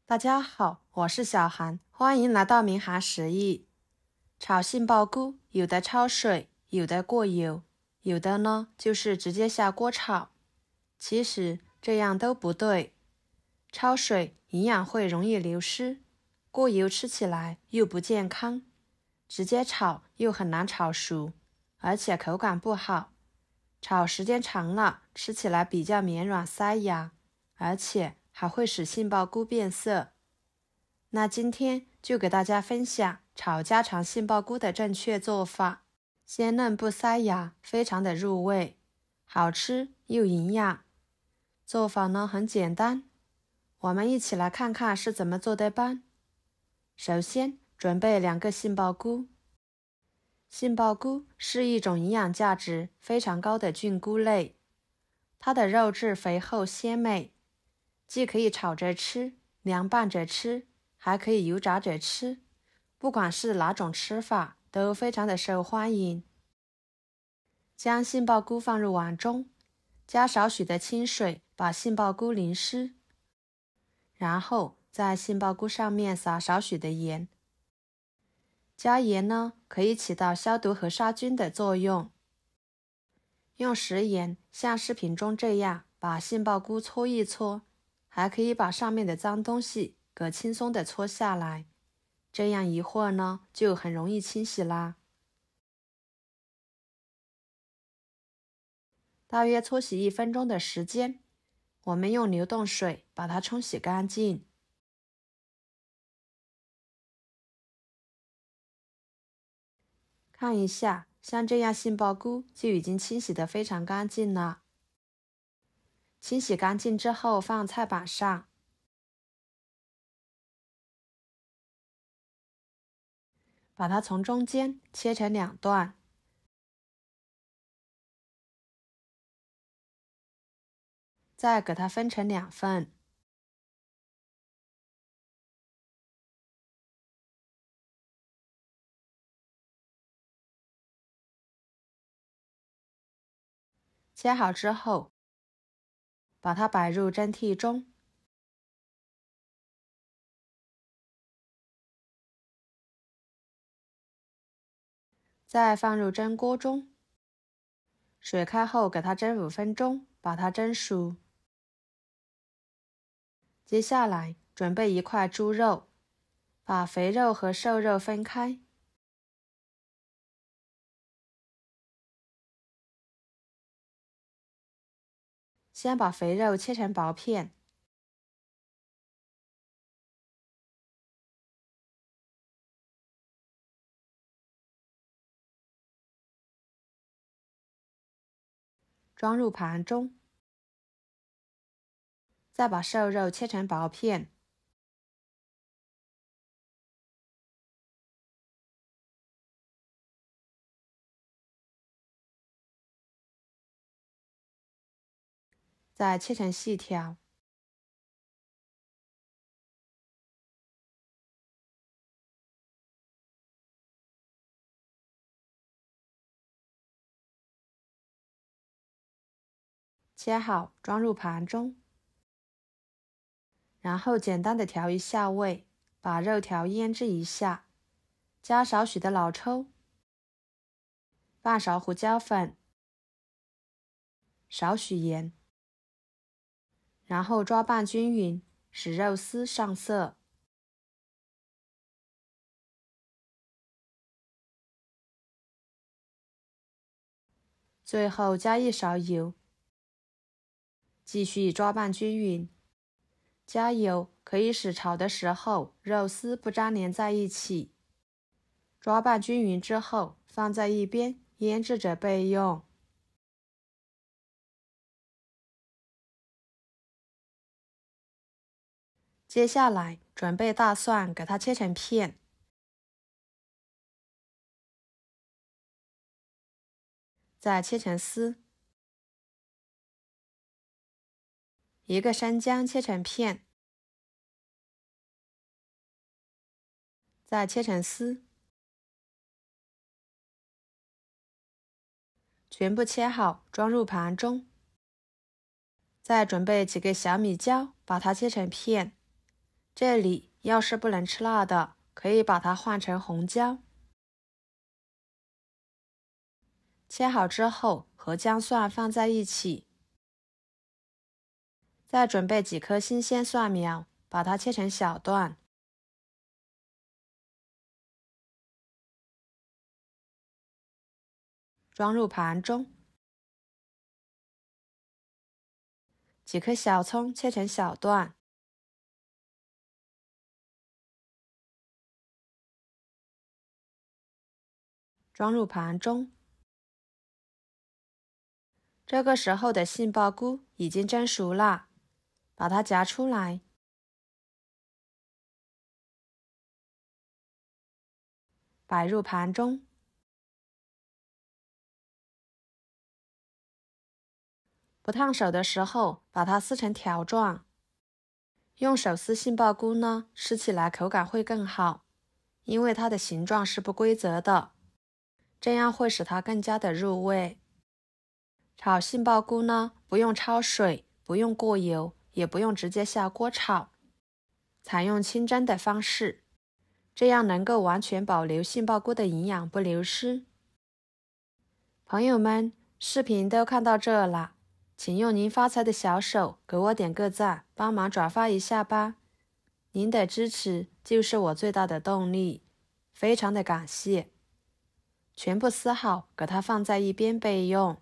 大家好，我是小韩，欢迎来到明涵食艺。炒杏鲍菇，有的焯水，有的过油，有的呢就是直接下锅炒。其实这样都不对，焯水营养会容易流失，过油吃起来又不健康，直接炒又很难炒熟，而且口感不好。炒时间长了，吃起来比较绵软塞牙，而且还会使杏鲍菇变色。那今天就给大家分享炒家常杏鲍菇的正确做法，鲜嫩不塞牙，非常的入味，好吃又营养。做法呢很简单，我们一起来看看是怎么做的吧。首先准备2个杏鲍菇。杏鲍菇是一种营养价值非常高的菌菇类，它的肉质肥厚鲜美，既可以炒着吃，凉拌着吃，还可以油炸着吃，不管是哪种吃法都非常的受欢迎。将杏鲍菇放入碗中，加少许的清水把杏鲍菇淋湿，然后在杏鲍菇上面撒少许的盐。加盐呢，可以起到消毒和杀菌的作用。用食盐像视频中这样把杏鲍菇搓一搓，还可以把上面的脏东西给轻松的搓下来，这样一会儿呢就很容易清洗啦。大约搓洗1分钟的时间，我们用流动水把它冲洗干净。看一下，像这样杏鲍菇就已经清洗得非常干净了。清洗干净之后放菜板上，把它从中间切成2段，再给它分成2份。切好之后，把它摆入蒸屉中，再放入蒸锅中。水开后给它蒸5分钟，把它蒸熟。接下来准备1块猪肉，把肥肉和瘦肉分开。先把肥肉切成薄片，装入盘中，再把瘦肉切成薄片，再切成细条。切好，装入盘中，然后简单的调一下味，把肉条腌制一下，加少许的老抽，半勺胡椒粉，少许盐，然后抓拌均匀，使肉丝上色。最后加1勺油，继续抓拌均匀。加油可以使炒的时候肉丝不粘连在一起。抓拌均匀之后，放在一边腌制着备用。接下来准备大蒜，给它切成片，再切成丝。1个生姜切成片，再切成丝。全部切好，装入盘中。再准备几个小米椒，把它切成片，这里要是不能吃辣的，可以把它换成红椒。切好之后，和姜蒜放在一起。再准备几颗新鲜蒜苗，把它切成小段。装入盘中。几颗小葱切成小段。装入盘中。这个时候的杏鲍菇已经蒸熟了，把它夹出来。摆入盘中。不烫手的时候，把它撕成条状。用手撕杏鲍菇呢，吃起来口感会更好，因为它的形状是不规则的，这样会使它更加的入味。炒杏鲍菇呢，不用焯水，不用过油，也不用直接下锅炒，采用清蒸的方式，这样能够完全保留杏鲍菇的营养不流失。朋友们，视频都看到这了，请用您发财的小手给我点个赞，帮忙转发一下吧。您的支持就是我最大的动力，非常的感谢。全部撕好，给它放在一边备用。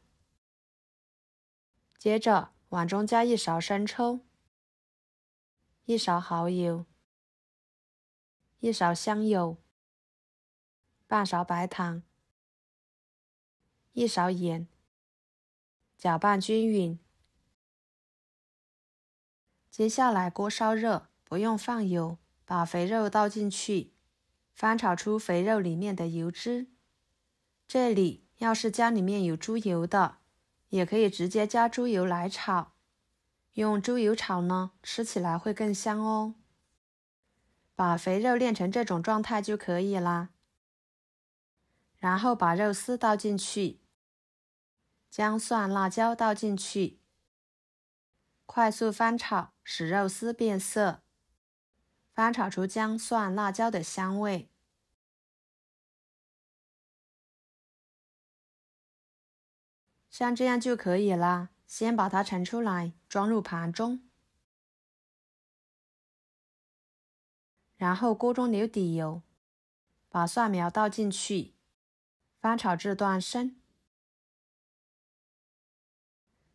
接着，碗中加1勺生抽，1勺蚝油，1勺香油，半勺白糖，1勺盐，搅拌均匀。接下来锅烧热，不用放油，把肥肉倒进去，翻炒出肥肉里面的油脂。这里要是家里面有猪油的，也可以直接加猪油来炒，用猪油炒呢，吃起来会更香哦。把肥肉炼成这种状态就可以啦。然后把肉丝倒进去，姜蒜辣椒倒进去，快速翻炒，使肉丝变色，翻炒出姜蒜辣椒的香味。像这样就可以啦。先把它盛出来，装入盘中。然后锅中留底油，把蒜苗倒进去，翻炒至断生。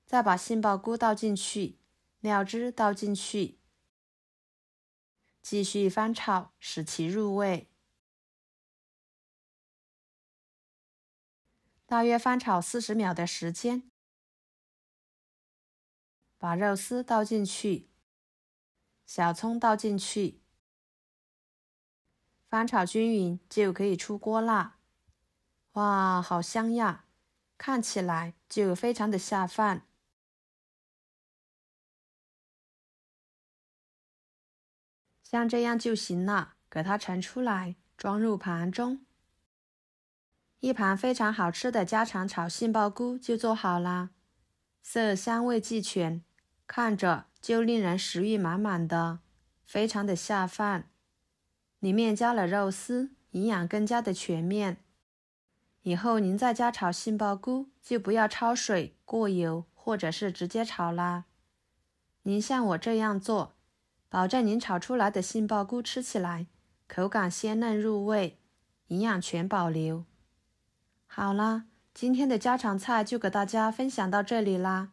再把杏鲍菇倒进去，料汁倒进去，继续翻炒，使其入味。大约翻炒40秒的时间。把肉丝倒进去，小葱倒进去，翻炒均匀就可以出锅啦。哇，好香呀！看起来就非常的下饭。像这样就行了，给它盛出来，装入盘中。一盘非常好吃的家常炒杏鲍菇就做好啦，色香味俱全，看着就令人食欲满满的，非常的下饭。里面加了肉丝，营养更加的全面。以后您在家炒杏鲍菇就不要焯水、过油，或者是直接炒啦。您像我这样做，保证您炒出来的杏鲍菇吃起来口感鲜嫩入味，营养全保留。好啦，今天的家常菜就给大家分享到这里啦。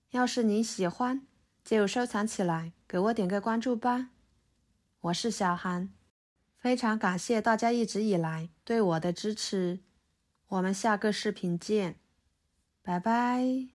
要是您喜欢，就收藏起来，给我点个关注吧。我是小韩，非常感谢大家一直以来对我的支持。我们下个视频见，拜拜。